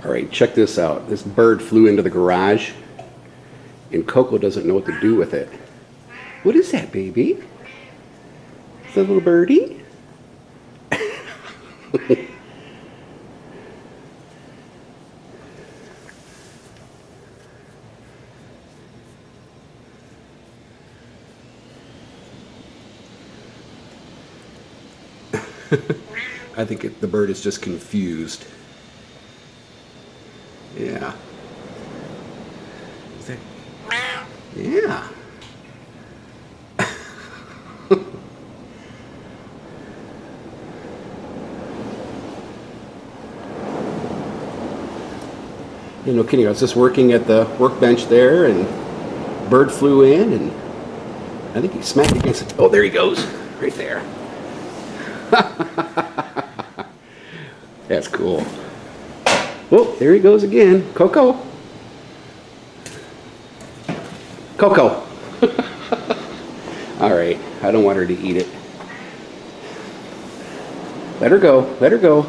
All right, check this out. This bird flew into the garage, and Coco doesn't know what to do with it. What is that, baby? Is that a little birdie? I think the bird is just confused. Yeah. Is that... Yeah. You know, kidding. I was just working at the workbench there, and bird flew in, and I think he smacked against it. Oh, there he goes, right there. That's cool. Oh, there he goes again. Coco. Coco. All right, I don't want her to eat it. Let her go. Let her go.